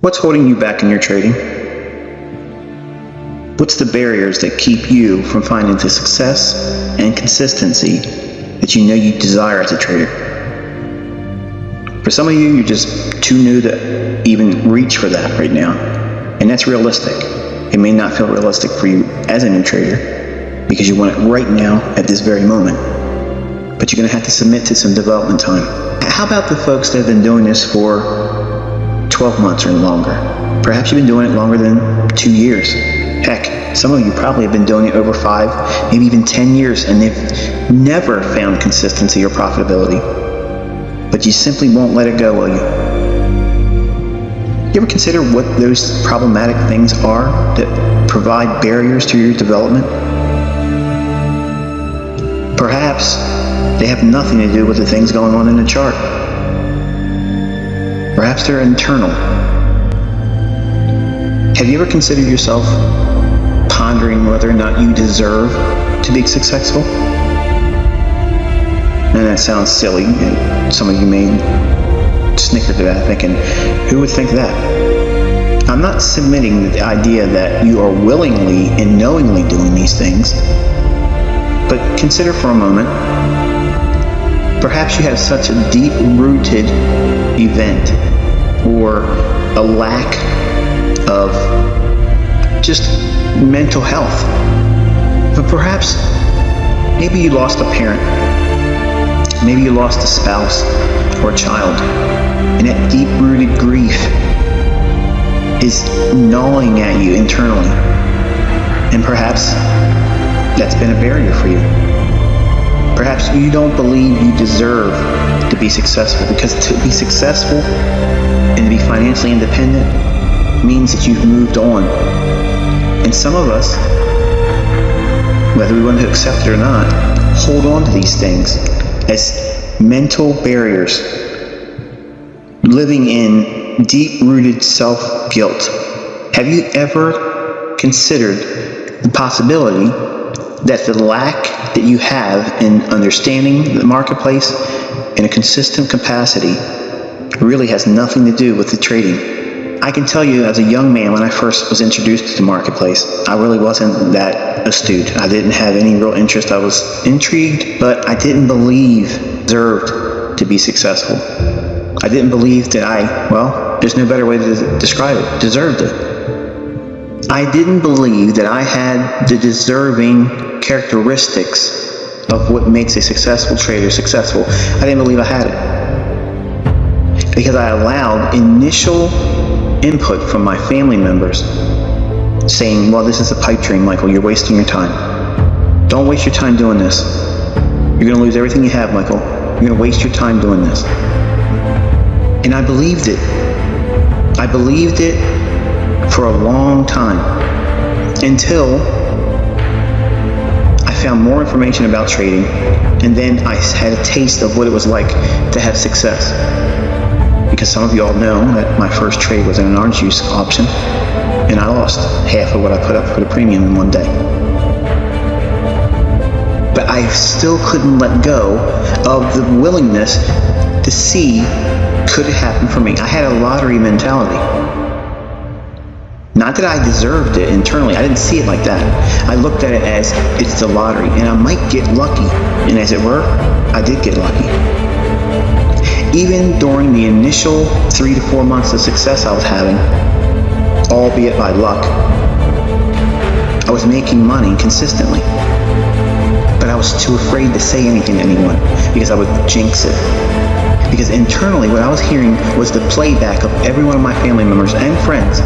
What's holding you back in your trading? What's the barriers that keep you from finding the success and consistency that you know you desire as a trader? For some of you, you're just too new to even reach for that right now. And that's realistic. It may not feel realistic for you as a new trader because you want it right now at this very moment. But you're going to have to submit to some development time. How about the folks that have been doing this for 12 months or longer? Perhaps you've been doing it longer than 2 years. Heck, some of you probably have been doing it over 5, maybe even 10 years, and they've never found consistency or profitability. But you simply won't let it go, will you? You ever consider what those problematic things are that provide barriers to your development? Perhaps they have nothing to do with the things going on in the chart. Perhaps they're internal. Have you ever considered yourself pondering whether or not you deserve to be successful? And that sounds silly, and some of you may snicker to that, thinking, who would think that? I'm not submitting the idea that you are willingly and knowingly doing these things, but consider for a moment, perhaps you have such a deep-rooted event or a lack of just mental health. But perhaps, maybe you lost a parent, maybe you lost a spouse or a child, and that deep-rooted grief is gnawing at you internally. And perhaps that's been a barrier for you. Perhaps you don't believe you deserve to be successful, because to be successful and to be financially independent means that you've moved on. And some of us, whether we want to accept it or not, hold on to these things as mental barriers, living in deep-rooted self-guilt. Have you ever considered the possibility that the lack that you have in understanding the marketplace in a consistent capacity really has nothing to do with the trading? I can tell you, as a young man, when I first was introduced to the marketplace, I really wasn't that astute. I didn't have any real interest. I was intrigued, but I didn't believe I deserved to be successful. I didn't believe that there's no better way to describe it, deserved it. I didn't believe that I had the deserving characteristics of what makes a successful trader successful. I didn't believe I had it, because I allowed initial input from my family members saying, well, this is a pipe dream, Michael, you're wasting your time. Don't waste your time doing this. You're going to lose everything you have, Michael. You're going to waste your time doing this. And I believed it. I believed it for a long time, until I found more information about trading, and then I had a taste of what it was like to have success. Because some of you all know that my first trade was in an orange juice option, and I lost half of what I put up for the premium in one day. But I still couldn't let go of the willingness to see, could it happen for me? I had a lottery mentality. Not that I deserved it internally. I didn't see it like that. I looked at it as, it's the lottery, and I might get lucky. And as it were, I did get lucky. Even during the initial 3 to 4 months of success I was having, albeit by luck, I was making money consistently. But I was too afraid to say anything to anyone, because I would jinx it. Because internally, what I was hearing was the playback of every one of my family members and friends.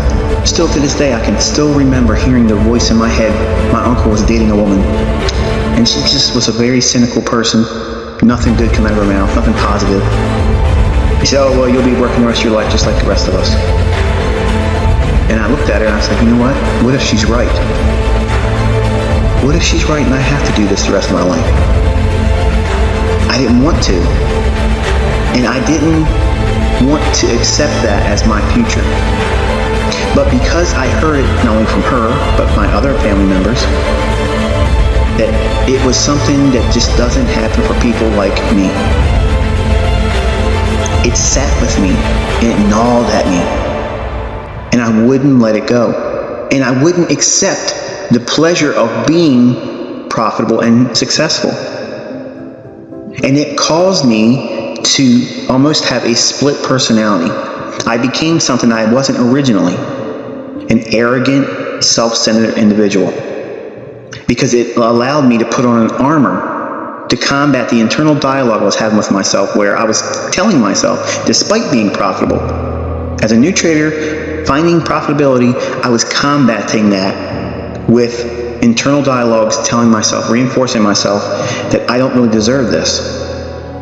Still to this day, I can still remember hearing the voice in my head. My uncle was dating a woman, and she just was a very cynical person. Nothing good came out of her mouth, nothing positive. He said, oh, well, you'll be working the rest of your life just like the rest of us. And I looked at her and I said, you know what? What if she's right? What if she's right and I have to do this the rest of my life? I didn't want to. And I didn't want to accept that as my future. But because I heard it not only from her, but my other family members, that it was something that just doesn't happen for people like me. It sat with me, and it gnawed at me. and I wouldn't let it go. And I wouldn't accept the pleasure of being profitable and successful. And it caused me to almost have a split personality. I became something I wasn't originally, an arrogant, self-centered individual, because it allowed me to put on an armor to combat the internal dialogue I was having with myself, where I was telling myself, despite being profitable, as a new trader, finding profitability, I was combating that with internal dialogues, telling myself, reinforcing myself that I don't really deserve this.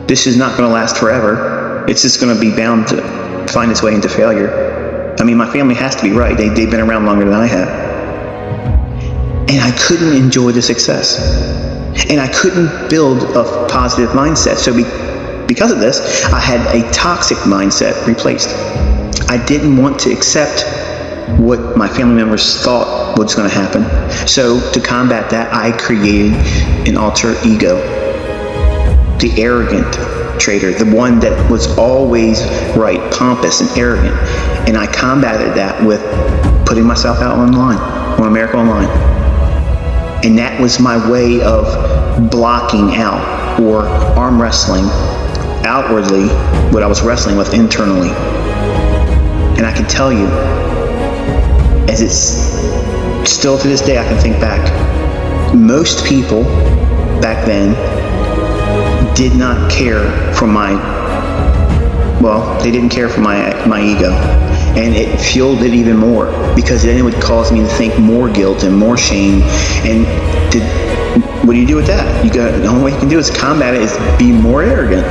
This is not going to last forever. It's just going to be bound to find its way into failure. I mean, my family has to be right. They've been around longer than I have. And I couldn't enjoy the success. And I couldn't build a positive mindset. So because of this, I had a toxic mindset replaced. I didn't want to accept what my family members thought was going to happen. So to combat that, I created an alter ego. The arrogant trader, the one that was always right, pompous and arrogant. And I combated that with putting myself out online, on America Online. And that was my way of blocking out or arm wrestling outwardly what I was wrestling with internally. And I can tell you, as it's still to this day, I can think back, most people back then did not care for they didn't care for my ego. And it fueled it even more, because then it would cause me to think more guilt and more shame. And what do you do with that? The only way you can do is combat it, is be more arrogant.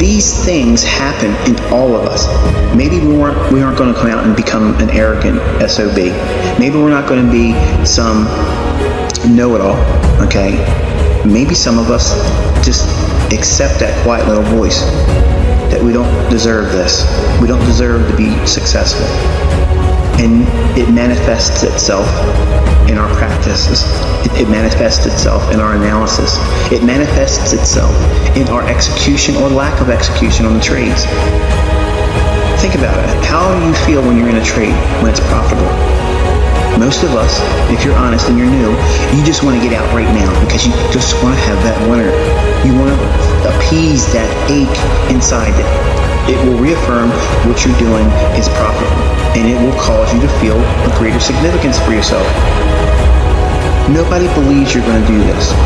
These things happen in all of us. Maybe we aren't going to come out and become an arrogant SOB. Maybe we're not going to be some know-it-all, okay? Maybe some of us just accept that quiet little voice that we don't deserve this. We don't deserve to be successful. And it manifests itself in our practices. It manifests itself in our analysis. It manifests itself in our execution or lack of execution on the trades. Think about it. How do you feel when you're in a trade, when it's profitable? Most of us, if you're honest and you're new, you just want to get out right now because you just want to have that winner. You want to appease that ache inside. It will reaffirm what you're doing is profitable, and it will cause you to feel a greater significance for yourself. Nobody believes you're going to do this.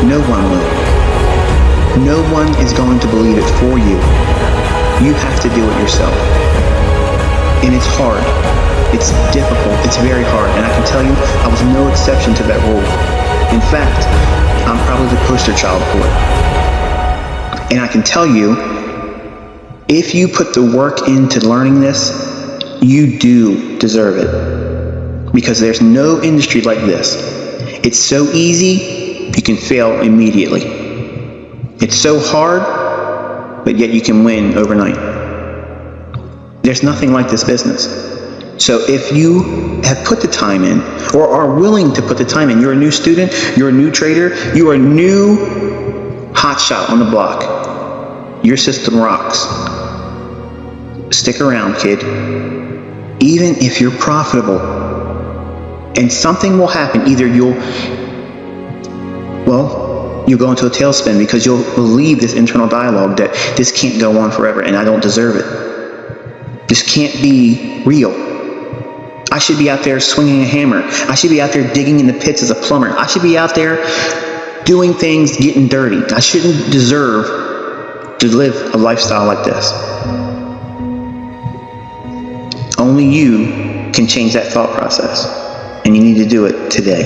No one will. No one is going to believe it for you. You have to do it yourself. And it's hard. It's difficult. It's very hard. And I can tell you, I was no exception to that rule. In fact, I'm probably the poster child for it. And I can tell you, if you put the work into learning this, you do deserve it. Because there's no industry like this. It's so easy, you can fail immediately. It's so hard, but yet you can win overnight. There's nothing like this business. So if you have put the time in, or are willing to put the time in, you're a new student, you're a new trader, you are a new hotshot on the block. Your system rocks. Stick around, kid. Even if you're profitable, and something will happen. Either you'll go into a tailspin because you'll believe this internal dialogue that this can't go on forever and I don't deserve it. This can't be real. I should be out there swinging a hammer. I should be out there digging in the pits as a plumber. I should be out there doing things, getting dirty. I shouldn't deserve to live a lifestyle like this. Only you can change that thought process, and you need to do it today.